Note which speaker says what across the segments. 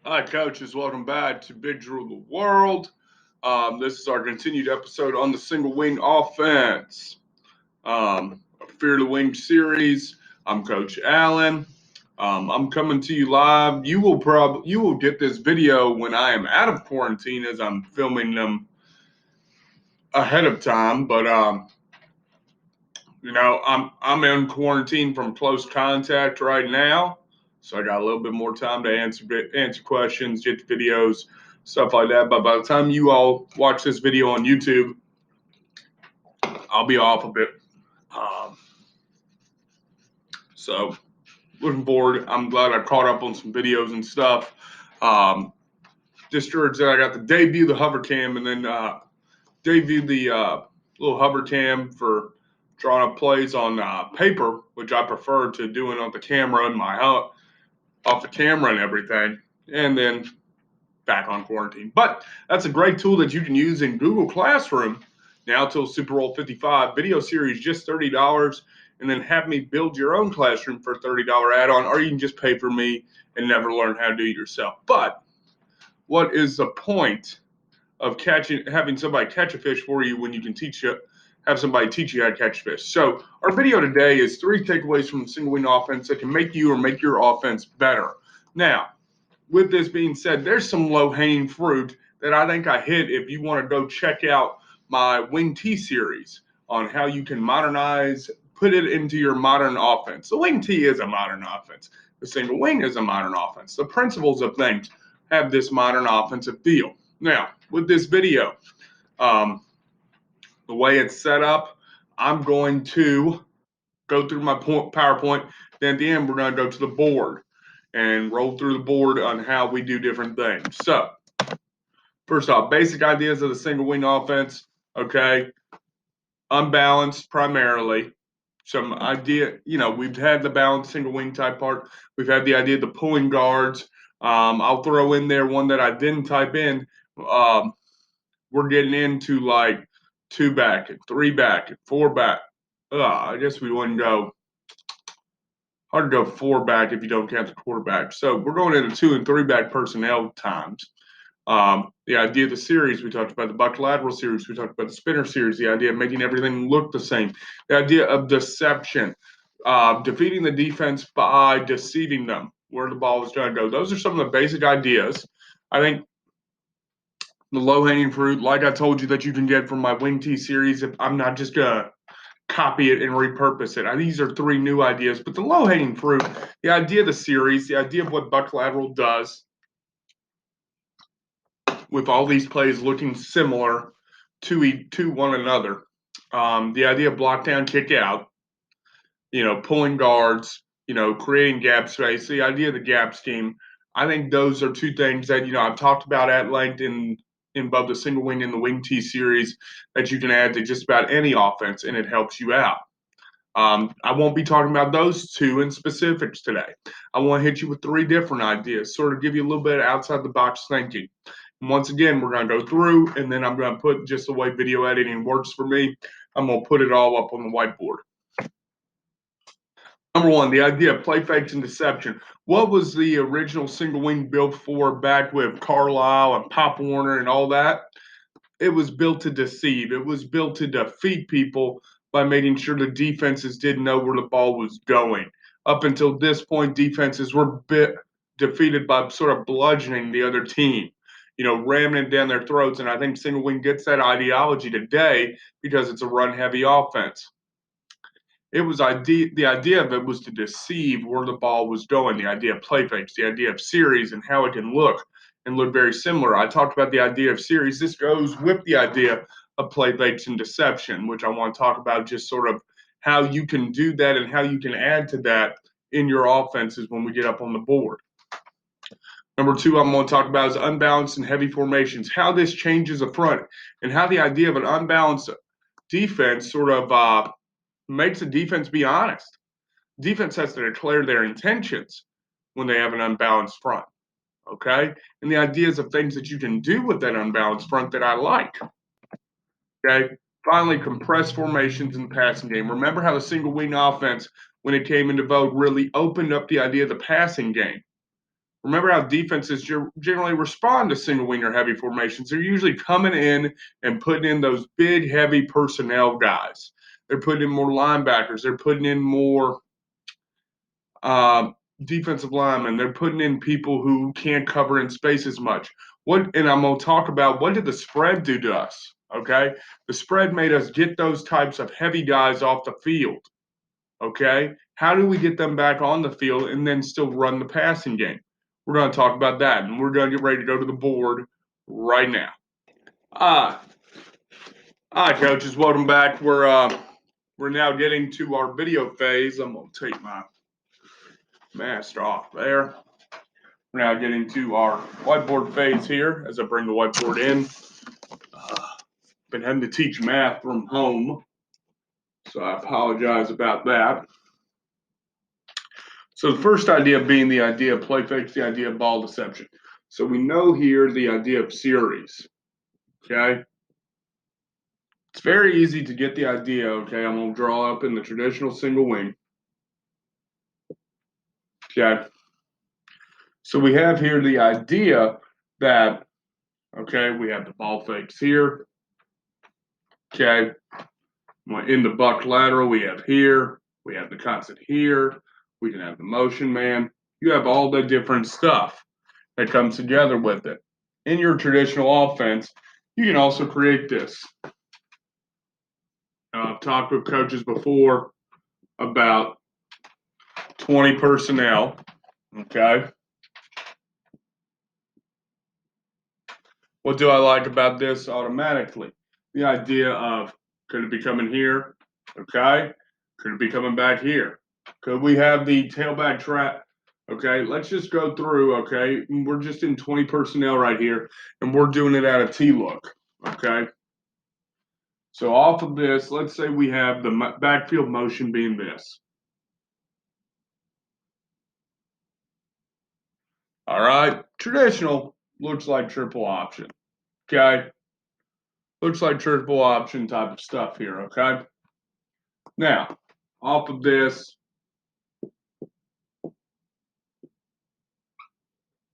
Speaker 1: Hi, coaches. Welcome back to Big Drew the World. This is our continued episode on the single wing offense. Fear the Wing series. I'm Coach Allen. I'm coming to you live. You will get this video when I am out of quarantine, as I'm filming them ahead of time. But I'm in quarantine from close contact right now. So I got a little bit more time to answer questions, get the videos, stuff like that. But by the time you all watch this video on YouTube, I'll be off a bit. Um, so looking forward. I'm glad I caught up on some videos and stuff. Discouraged that I got to debut the hover cam and then debut the little hover cam for drawing up plays on paper, which I prefer to doing on the camera and off the camera and everything, and then back on quarantine. But that's a great tool that you can use in Google Classroom now till Super Bowl 55. Video series just $30, and then have me build your own classroom for a $30 add-on, or you can just pay for me and never learn how to do it yourself. But what is the point of having somebody catch a fish for you when you can have somebody teach you how to catch fish? So our video today is 3 takeaways from the single wing offense that can make you or make your offense better. Now, with this being said, there's some low-hanging fruit that I think I hit if you want to go check out my Wing T series on how you can put it into your modern offense. The Wing T is a modern offense. The single wing is a modern offense. The principles of things have this modern offensive feel. Now, with this video, the way it's set up, I'm going to go through my PowerPoint. Then at the end, we're going to go to the board and roll through the board on how we do different things. So, first off, basic ideas of the single wing offense. Okay, unbalanced primarily. Some idea, we've had the balanced single wing type part. We've had the idea of the pulling guards. I'll throw in there one that I didn't type in. We're getting into like 2 back and 3 back and 4 back. I guess we wouldn't go hard to go 4 back if you don't count the quarterback. So we're going into 2 and 3 back personnel times. The idea of the series, we talked about the buck lateral series, we talked about the spinner series, the idea of making everything look the same, the idea of deception, defeating the defense by deceiving them where the ball is going to go. Those are some of the basic ideas. I think the low-hanging fruit, like I told you, that you can get from my Wing T series, if I'm not just going to copy it and repurpose it. These are 3 new ideas, but the low-hanging fruit, the idea of the series, the idea of what buck lateral does, with all these plays looking similar to one another. The idea of block down, kick out, pulling guards, creating gap space, the idea of the gap scheme. I think those are 2 things that, I've talked about at length in both the single wing and the Wing T series that you can add to just about any offense, and it helps you out. I won't be talking about those 2 in specifics today. I want to hit you with 3 different ideas, sort of give you a little bit of outside the box thinking. And once again, we're going to go through, and then I'm going to put, just the way video editing works for me, I'm going to put it all up on the whiteboard. Number 1, the idea of play fakes and deception. What was the original single wing built for back with Carlisle and Pop Warner and all that? It was built to deceive. It was built to defeat people by making sure the defenses didn't know where the ball was going. Up until this point, defenses were defeated by sort of bludgeoning the other team, ramming it down their throats. And I think single wing gets that ideology today because it's a run-heavy offense. The idea of it was to deceive where the ball was going, the idea of play fakes, the idea of series and how it can look and look very similar. I talked about the idea of series. This goes with the idea of play fakes and deception, which I want to talk about, just sort of how you can do that and how you can add to that in your offenses when we get up on the board. Number 2, I'm going to talk about is unbalanced and heavy formations, how this changes a front, and how the idea of an unbalanced defense sort of makes the defense be honest. Defense has to declare their intentions when they have an unbalanced front. Okay? And the ideas of things that you can do with that unbalanced front that I like. Okay? Finally, compressed formations in the passing game. Remember how the single wing offense, when it came into vogue, really opened up the idea of the passing game. Remember how defenses generally respond to single wing or heavy formations. They're usually coming in and putting in those big, heavy personnel guys. They're putting in more linebackers. They're putting in more defensive linemen. They're putting in people who can't cover in space as much. And I'm going to talk about what did the spread do to us, okay? The spread made us get those types of heavy guys off the field, okay? How do we get them back on the field and then still run the passing game? We're going to talk about that, and we're going to get ready to go to the board right now. All right, coaches, welcome back. We're now getting to our video phase. I'm going to take my mask off there. We're now getting to our whiteboard phase here as I bring the whiteboard in. Been having to teach math from home, so I apologize about that. So the first idea being the idea of play fakes, the idea of ball deception. So we know here the idea of series, okay? It's very easy to get the idea, okay? I'm going to draw up in the traditional single wing, okay? So we have here the idea that, okay, we have the ball fakes here, okay? In the buck lateral, we have here, we have the constant here, we can have the motion man. You have all the different stuff that comes together with it. In your traditional offense, you can also create this. I've talked with coaches before about 20 personnel, okay? What do I like about this automatically? The idea of could it be coming here, okay? Could it be coming back here? Could we have the tailback trap? Okay, let's just go through, okay? We're just in 20 personnel right here, and we're doing it at a T-look, okay? So off of this, let's say we have the backfield motion being this. All right, traditional looks like triple option, okay? Looks like triple option type of stuff here, okay? Now, off of this,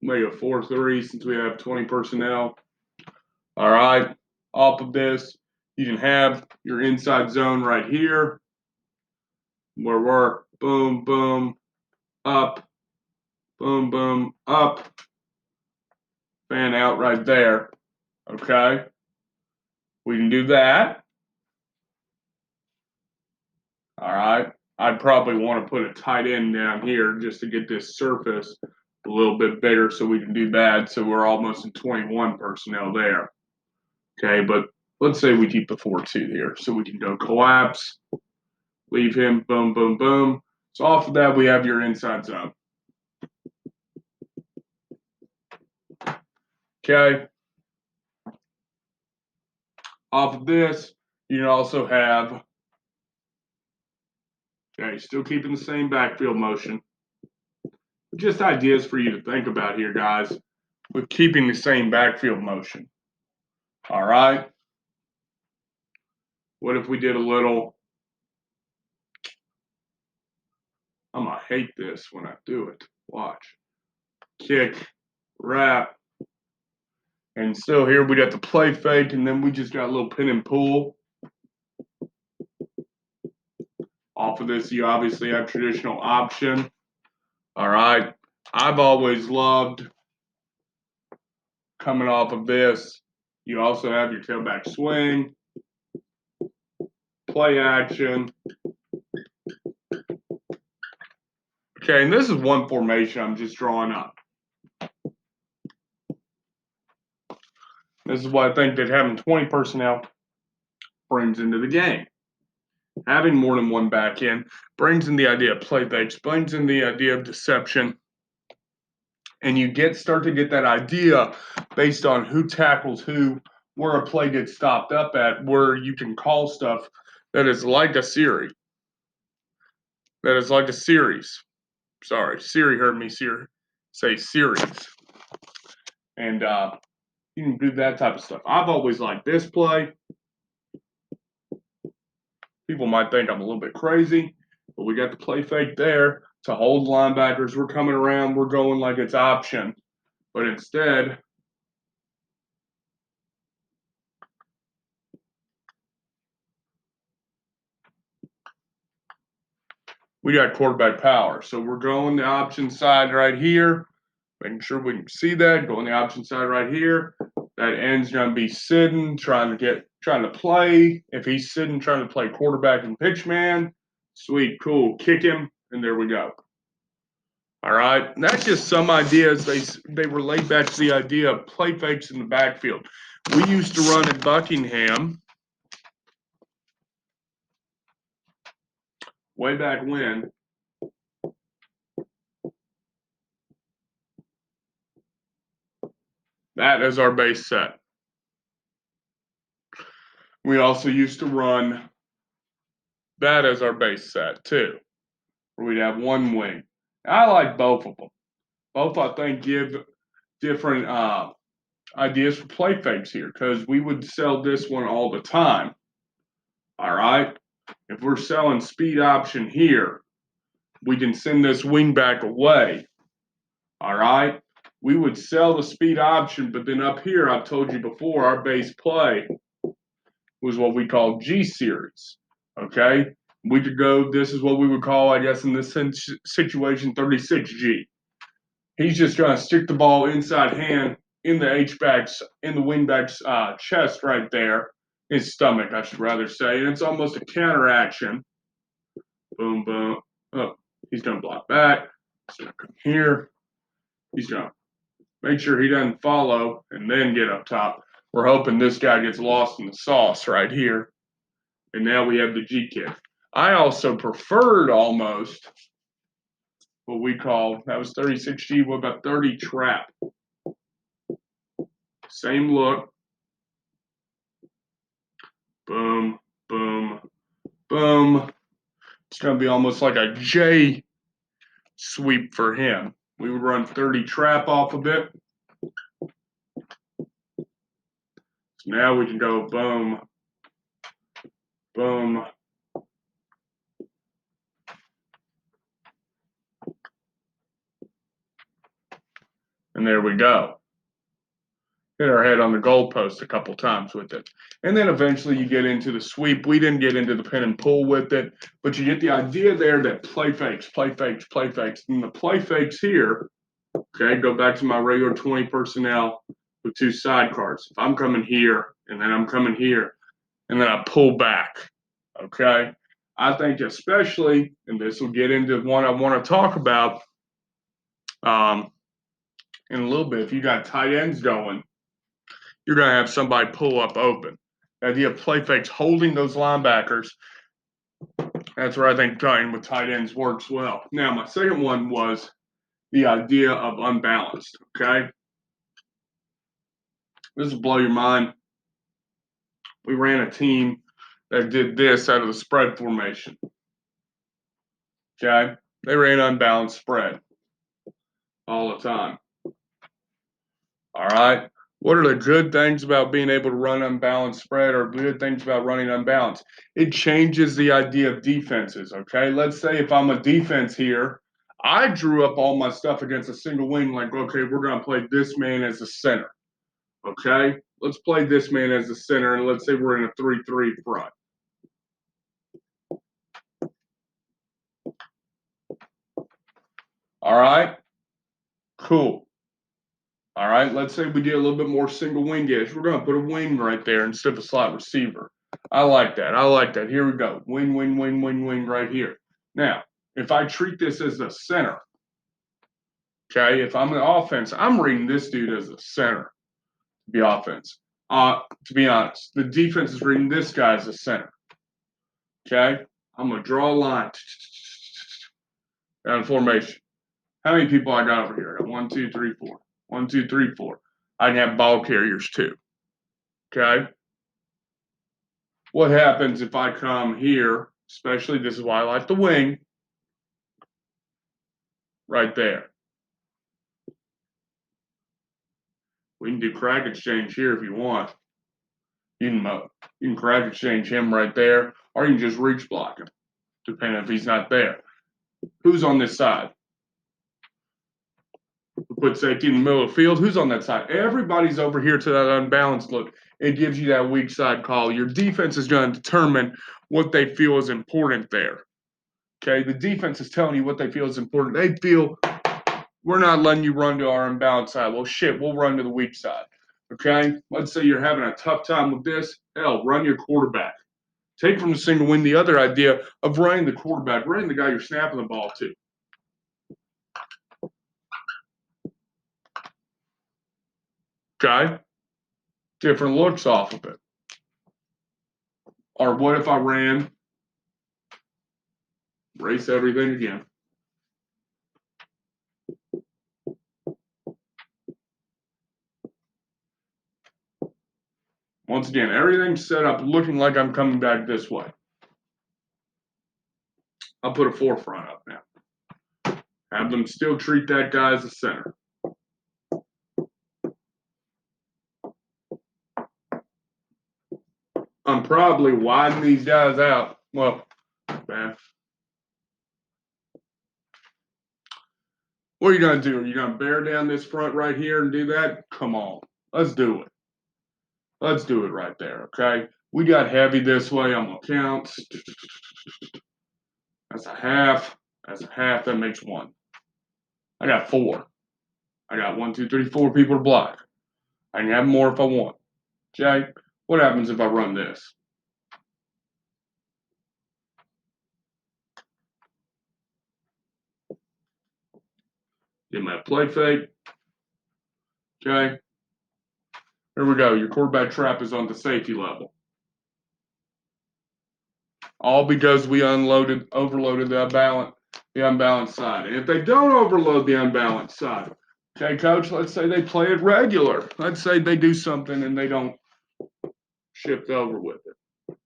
Speaker 1: maybe a 4-3 since we have 20 personnel. All right, off of this, you can have your inside zone right here where we're boom, boom, up, boom, boom, up, fan out right there, okay? We can do that. All right, I'd probably want to put a tight end down here just to get this surface a little bit bigger so we can do that. So we're almost in 21 personnel there. Okay, but let's say we keep the 4-2 here. So we can go collapse, leave him, boom, boom, boom. So off of that, we have your inside zone. Okay. Off of this, you can also have, okay, still keeping the same backfield motion. Just ideas for you to think about here, guys, with keeping the same backfield motion. All right. What if we did a little, I'm going to hate this when I do it. Watch. Kick, wrap. And still here we got the play fake, and then we just got a little pin and pull. Off of this, you obviously have traditional option. All right. I've always loved coming off of this. You also have your tailback swing, play action. Okay, and this is one formation I'm just drawing up. This is what I think that having 20 personnel brings into the game. Having more than one back end brings in the idea of play fakes, brings in the idea of deception. And you start to get that idea based on who tackles who, where a play gets stopped up at, where you can call stuff that is like a series. That is like a series. Sorry, Siri heard me say series. And you can do that type of stuff. I've always liked this play. People might think I'm a little bit crazy, but we got the play fake there. to hold linebackers. We're coming around, we're going like it's option. But instead, we got quarterback power. So we're going the option side right here, making sure we can see that, going the option side right here. That end's gonna be sitting, trying to play. If he's sitting, trying to play quarterback and pitch man, sweet, cool, kick him, and there we go. All right, and that's just some ideas. They relate back to the idea of play fakes in the backfield. We used to run at Buckingham way back when. That is our base set. We also used to run that as our base set too, where we'd have one wing. I like both of them. Both, I think, give different ideas for play fakes here because we would sell this one all the time. All right. If we're selling speed option here, we can send this wing back away. All right. We would sell the speed option, but then up here, I've told you before, our base play was what we call G series. Okay. We could go, this is what we would call, I guess, in this situation, 36G. He's just going to stick the ball inside hand in the H-back's, in the wing-back's chest right there, his stomach, I should rather say. And it's almost a counteraction. Boom, boom. Oh, he's going to block back. He's going to come here. He's going to make sure he doesn't follow and then get up top. We're hoping this guy gets lost in the sauce right here. And now we have the G kick. I also preferred almost what we call, that was 36G, what about 30 trap? Same look. Boom, boom, boom. It's going to be almost like a J sweep for him. We would run 30 trap off of it. So now we can go boom, boom. And there we go. Hit our head on the goalpost a couple times with it. And then eventually you get into the sweep. We didn't get into the pin and pull with it, but you get the idea there that play fakes, play fakes, play fakes. And the play fakes here, okay, go back to my regular 20 personnel with two sidecars. If I'm coming here and then I'm coming here and then I pull back, okay? I think especially, and this will get into what I want to talk about in a little bit, if you got tight ends going, you're going to have somebody pull up open. The idea of play fakes, holding those linebackers, that's where I think playing with tight ends works well. Now, my second one was the idea of unbalanced, okay? This will blow your mind. We ran a team that did this out of the spread formation, okay? They ran unbalanced spread all the time, all right? What are the good things about being able to run unbalanced spread or good things about running unbalanced? It changes the idea of defenses, okay? Let's say if I'm a defense here, I drew up all my stuff against a single wing, like, okay, we're going to play this man as the center, okay? Let's play this man as the center, and let's say we're in a 3-3 front. All right? Cool. All right, let's say we did a little bit more single wing-ish. We're going to put a wing right there instead of a slot receiver. I like that. I like that. Here we go. Wing, wing, wing, wing, wing right here. Now, if I treat this as the center, okay, if I'm the offense, I'm reading this dude as the center to be offense. To be honest, the defense is reading this guy as the center. Okay, I'm going to draw a line down formation. How many people I got over here? I got 1, 2, 3, 4. 1, 2, 3, 4. I can have ball carriers too. Okay. What happens if I come here, especially this is why I like the wing, right there. We can do crack exchange here if you want. You can crack exchange him right there, or you can just reach block him, depending if he's not there. Who's on this side? We put safety in the middle of the field. Who's on that side? Everybody's over here to that unbalanced look. It gives you that weak side call. Your defense is going to determine what they feel is important there. Okay, the defense is telling you what they feel is important. They feel we're not letting you run to our unbalanced side. Well, shit, we'll run to the weak side. Okay, let's say you're having a tough time with this. Hell, run your quarterback. Take from the single wing the other idea of running the quarterback, running the guy you're snapping the ball to. Okay, different looks off of it. Or what if I ran, race everything again. Once again, everything's set up looking like I'm coming back this way. I'll put a forefront up now. Have them still treat that guy as a center. I'm probably widening these guys out. Well, man. What are you going to do? Are you going to bear down this front right here and do that? Come on. Let's do it. Let's do it right there, okay? We got heavy this way. I'm going to count. That's a half. That's a half. That makes one. I got 4. I got 1, 2, 3, 4 people to block. I can have more if I want. Okay? What happens if I run this? Get my play fake. Okay? Here we go. Your quarterback trap is on the safety level. All because we overloaded the unbalanced side. And if they don't overload the unbalanced side, okay, coach, let's say they play it regular. Let's say they do something and they don't shift over with it.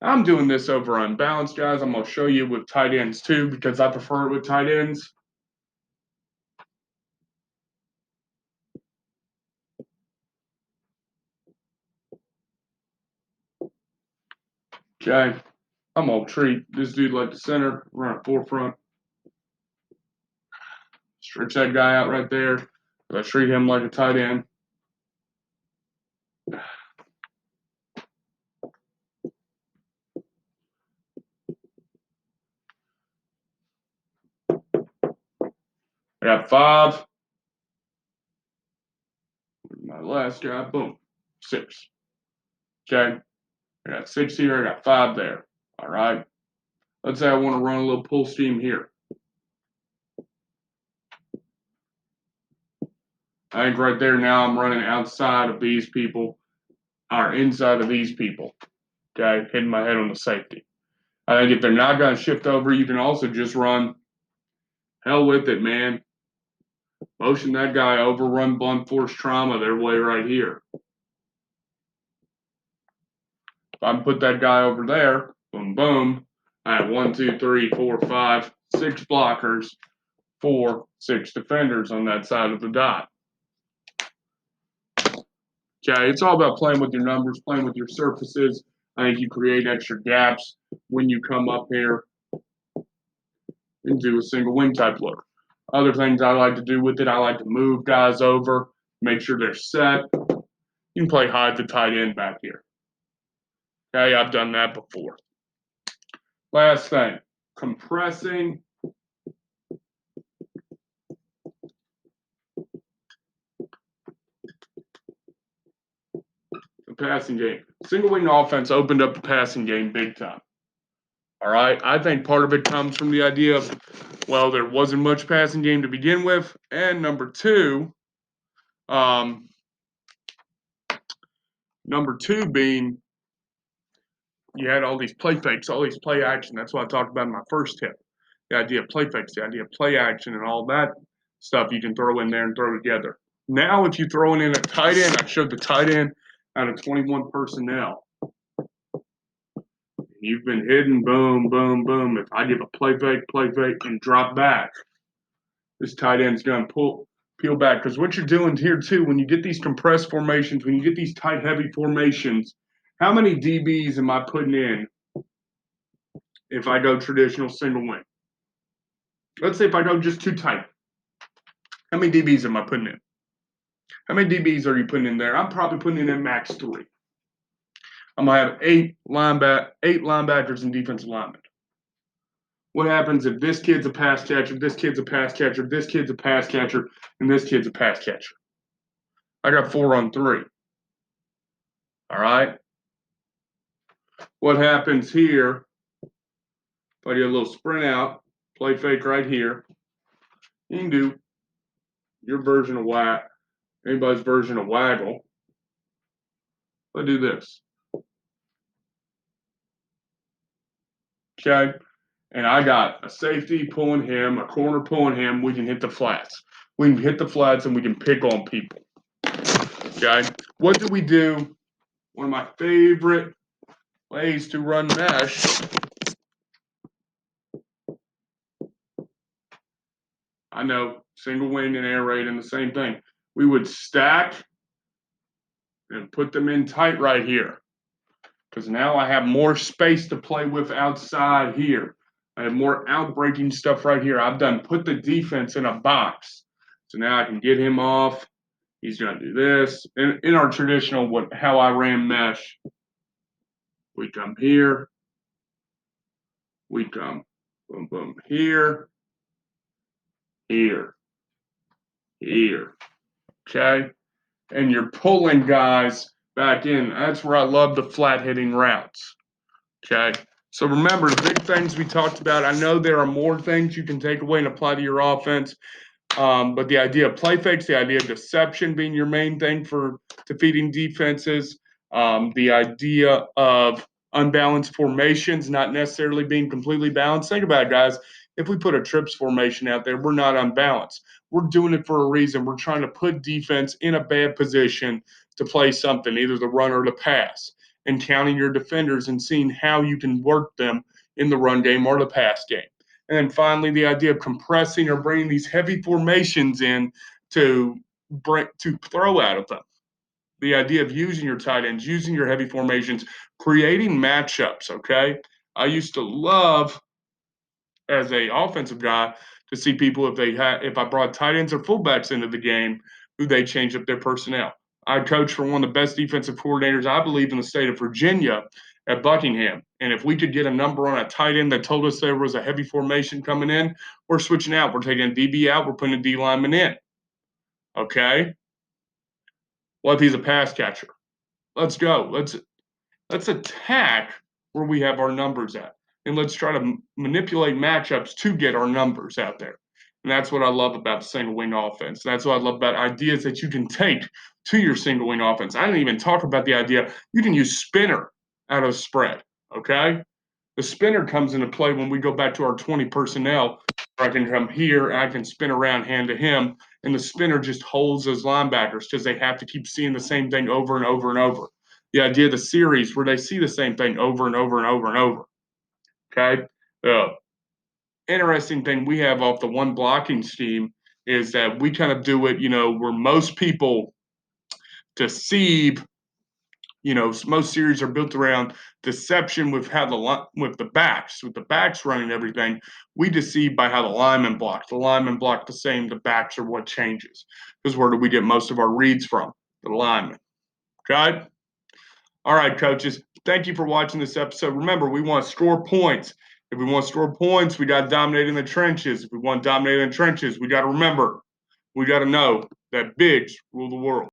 Speaker 1: I'm doing this over unbalanced, guys. I'm going to show you with tight ends too because I prefer it with tight ends. Okay, I'm going to treat this dude like the center, run a forefront. Stretch that guy out right there. I treat him like a tight end. I got 5. My last guy, boom, 6. Okay, I got 6 here, I got 5 there. All right. Let's say I want to run a little pull scheme here. I think right there now I'm running outside of these people, or inside of these people. Okay, hitting my head on the safety. I think if they're not going to shift over, you can also just run. Hell with it, man. Motion that guy over, run blunt force trauma their way right here. If I put that guy over there, boom, boom, I have 1, 2, 3, 4, 5, 6 blockers, 4, 6 defenders on that side of the dot. Okay, it's all about playing with your numbers, playing with your surfaces. I think you create extra gaps when you come up here and do a single wing type look. Other things I like to do with it, I like to move guys over, make sure they're set. You can play hide the tight end back here. Okay, I've done that before. Last thing, compressing. The passing game. Single wing offense opened up the passing game big time. All right, I think part of it comes from the idea of, well, there wasn't much passing game to begin with, and number two being you had all these play fakes, all these play action. That's what I talked about in my first tip. The idea of play fakes, the idea of play action, and all that stuff you can throw in there and throw together. Now, if you throw in a tight end, I showed the tight end out of 21 personnel. You've been hidden, boom, boom, boom. If I give a play fake, and drop back, this tight end's going to peel back. Because what you're doing here, too, when you get these compressed formations, when you get these tight, heavy formations, how many DBs am I putting in if I go traditional single wing? Let's say if I go just too tight, how many DBs am I putting in? How many DBs are you putting in there? I'm probably putting in max 3. I'm gonna have 8 linebackers and defensive linemen. What happens if this kid's a pass catcher, this kid's a pass catcher, this kid's a pass catcher, and this kid's a pass catcher? I got 4 on 3. All right. What happens here? If I do a little sprint out, play fake right here, you can do your version of anybody's version of waggle. If I do this, okay, and I got a safety pulling him, a corner pulling him, we can hit the flats. We can hit the flats and we can pick on people. Okay, what do we do? One of my favorite ways to run mesh. I know, single wing and air raid and the same thing. We would stack and put them in tight right here. Because now I have more space to play with outside here. I have more outbreaking stuff right here. I've done put the defense in a box. So now I can get him off. He's going to do this. In our traditional, how I ran mesh, we come here. We come, boom, boom, here, here, here. Okay? And you're pulling guys back in. That's where I love the flat hitting routes. Okay? So remember the big things we talked about. I know there are more things you can take away and apply to your offense. But the idea of play fakes, the idea of deception being your main thing for defeating defenses, the idea of unbalanced formations not necessarily being completely balanced. Think about it, guys. If we put a trips formation out there, we're not unbalanced. We're doing it for a reason. We're trying to put defense in a bad position to play something, either the run or the pass, and counting your defenders and seeing how you can work them in the run game or the pass game. And then finally, the idea of compressing or bringing these heavy formations in to throw out of them. The idea of using your tight ends, using your heavy formations, creating matchups, okay? I used to love, as a offensive guy, to see people if I brought tight ends or fullbacks into the game, who they change up their personnel. I coached for one of the best defensive coordinators, I believe, in the state of Virginia at Buckingham. And if we could get a number on a tight end that told us there was a heavy formation coming in, we're switching out. We're taking a DB out. We're putting a D lineman in. Okay? What if he's a pass catcher? Let's go. Let's attack where we have our numbers at. And let's try to manipulate matchups to get our numbers out there. And that's what I love about the single wing offense. That's what I love about ideas that you can take to your single wing offense. I didn't even talk about the idea you can use spinner out of spread, okay? The spinner comes into play when we go back to our 20 personnel. I can come here, I can spin around hand to him, and the spinner just holds those linebackers because they have to keep seeing the same thing over and over and over. The idea of the series where they see the same thing over and over and over and over. Okay? Interesting thing we have off the one blocking scheme is that we kind of do it, where most people deceive. Most series are built around deception with with the backs running everything. We deceive by how the linemen block. The linemen block the same. The backs are what changes. Because where do we get most of our reads from? The linemen. Okay. All right, coaches. Thank you for watching this episode. Remember, we want to score points. If we want to score points, we got to dominate in the trenches. If we want to dominate in the trenches, we got to remember, we got to know that bigs rule the world.